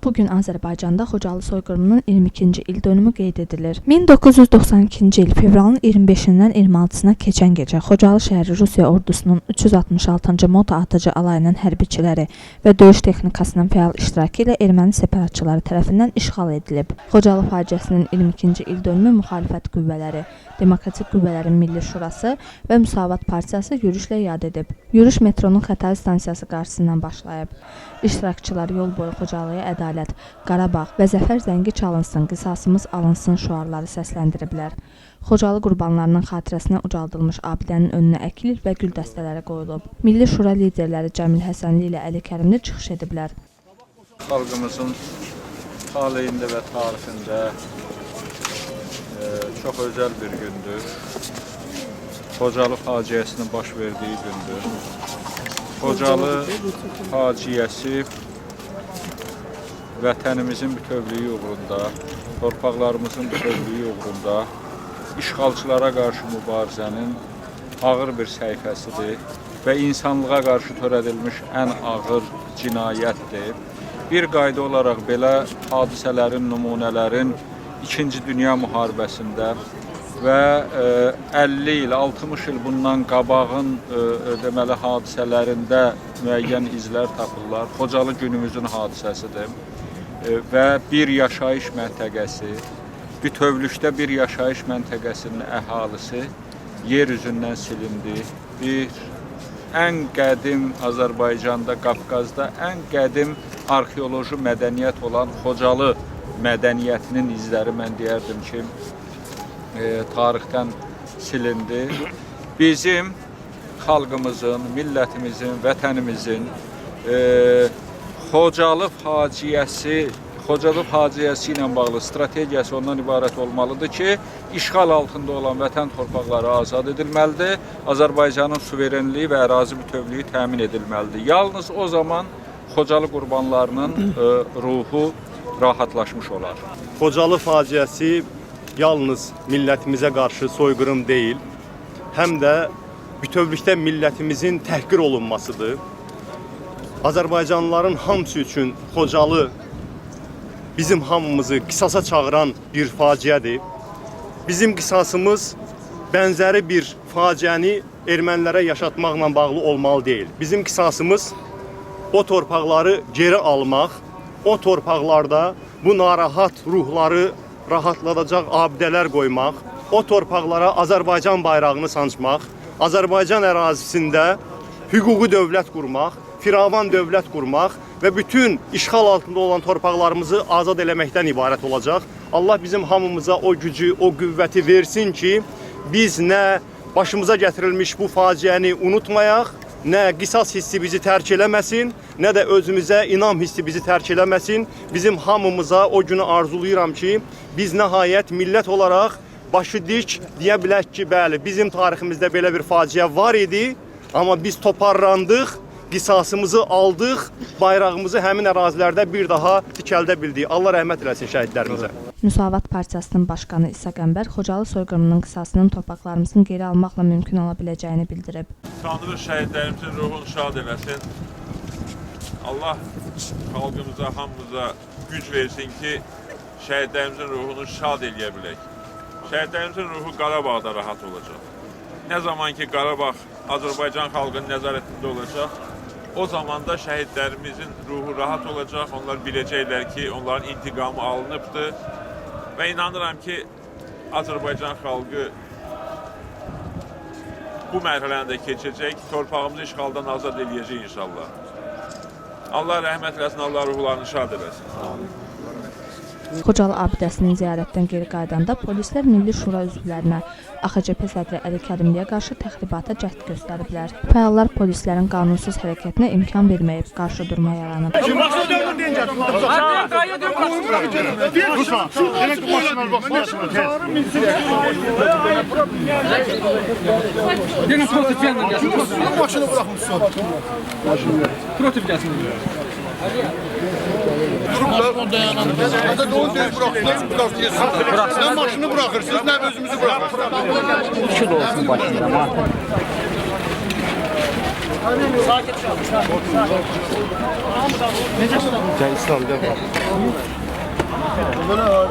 Bugün Azərbaycanda Xocalı soyqırımının 22-ci il dönümü qeyd edilir. 1992-ci il fevralın 25-dən 26-sına keçən gecə Xocalı şəhəri Rusiya ordusunun 366-cı moto atıcı alayının hərbiçiləri və döyüş texnikasının fəal iştirakı ilə erməni separatçıları tərəfindən işğal edilib. Xocalı faciəsinin 22-ci il dönümü müxalifət qüvvələri, Demokratik Qüvvələrin Milli Şurası və Müsavat Partiyası yürüşlə yad edib. Yürüş metronun Xətai stansiyası qarşısından başlayıb. İştirakçılar yol boyu Xocalıya ədalət, Qarabağ və zəfər zəngi çalınsın, qisasımız alınsın şüarları səsləndiriblər. Xocalı qurbanlarının xatirəsinə ucaldılmış abidənin önünə əkilir və gül dəstələri qoyulub. Milli Şura liderləri Cəmil Həsənli ilə Əli Kərimli çıxış ediblər. Xalqımızın taleyində və tarixində çox özəl bir gündür. Xocalı faciəsinin baş verdiyi gündür. Xocalı faciəsi vətənimizin bütövlüyü uğrunda, torpaqlarımızın bütövlüyü uğrunda işğalçılara qarşı mübarizənin ağır bir səhifəsidir və insanlığa qarşı törədilmiş ən ağır cinayətdir. Bir qayda olaraq belə hadisələrin, nümunələrin İkinci Dünya müharibəsində və 50 il, 60 il bundan qabağın deməli hadisələrində müəyyən izlər tapırlar. Xocalı günümüzün hadisəsidir və bir yaşayış məntəqəsi, bütövlükdə bir yaşayış məntəqəsinin əhalisi yer üzündən silindi. Ən qədim Azərbaycanda, Qafqazda ən qədim arxeoloji mədəniyyət olan Xocalı mədəniyyətinin izləri mən deyərdim ki, tarixdən silindi. Bizim xalqımızın, millətimizin, vətənimizin Xocalı faciəsi ilə bağlı strategiyası ondan ibarət olmalıdır ki, işğal altında olan vətən torpaqları azad edilməlidir, Azərbaycanın suverenliyi və ərazi bütövlüyü təmin edilməlidir. Yalnız o zaman Xocalı qurbanlarının ruhu rahatlaşmış olar. Xocalı faciəsi yalnız millətimizə qarşı soyqırım deyil, həm də bütövlükdə millətimizin təhqir olunmasıdır. Azərbaycanlıların hamısı üçün Xocalı bizim hamımızı qisasa çağıran bir faciədir. Bizim qisasımız bənzəri bir faciəni ermənilərə yaşatmaqla bağlı olmalı deyil. Bizim qisasımız o torpaqları geri almaq, o torpaqlarda bu narahat ruhları rahatladacaq abidələr qoymaq, o torpaqlara Azərbaycan bayrağını sancmaq, Azərbaycan ərazisində hüquqi dövlət qurmaq, firavan dövlət qurmaq və bütün işğal altında olan torpaqlarımızı azad eləməkdən ibarət olacaq. Allah bizim hamımıza o gücü, o qüvvəti versin ki, biz nə başımıza gətirilmiş bu faciəni unutmayaq, nə qisas hissi bizi tərk eləməsin, nə də özümüzə inam hissi bizi tərk eləməsin. Bizim hamımıza o günü arzulayıram ki, biz nəhayət millət olaraq başı dik deyə bilək ki, bəli, bizim tariximizdə belə bir faciə var idi, amma biz toparlandıq, qisasımızı aldıq, bayrağımızı həmin ərazilərdə bir daha dikəldə bildik. Allah rəhmət eləsin şəhidlərimizə. Müsavat Partiyasının başqanı İsa Qəmbər Xocalı soyqırımının qisasının torpaqlarımızın geri almaqla mümkün ola biləcəyini bildirib. Tanrı şəhidlərimizin ruhunu şad eləsin. Allah xalqımıza, hamımıza güc versin ki, şəhidlərimizin ruhunu şad eləyə bilək. Şəhidlərimizin ruhu Qarabağda rahat olacaq. Nə zaman ki, Qarabağ Azərbaycan xalqının nəzarətində olacaq, o zaman da şəhidlərimizin ruhu rahat olacaq. Onlar biləcəklər ki, onların intiqamı alınıbdır və inanıram ki, Azərbaycan xalqı bu mərhələni də keçəcək, torpağımızı işğaldan azad edəcək inşallah. Allah rəhmət eləsin, Allah ruhlarını şad eləsin. Xocalı abidəsinin ziyarətdən geri qaydanda polislər Milli Şura üzvlərinə, AXCP sədri Əli Kərimliyə qarşı təxribata cəhd göstəriblər. Fəallar polislərin qanunsuz hərəkətinə imkan verməyib, qarşı durma yaranıb. Ne maşını bırakırsınız, ne özümüzü bırakırsınız. İki de olsun başında. Gel İslam gel. Bırak.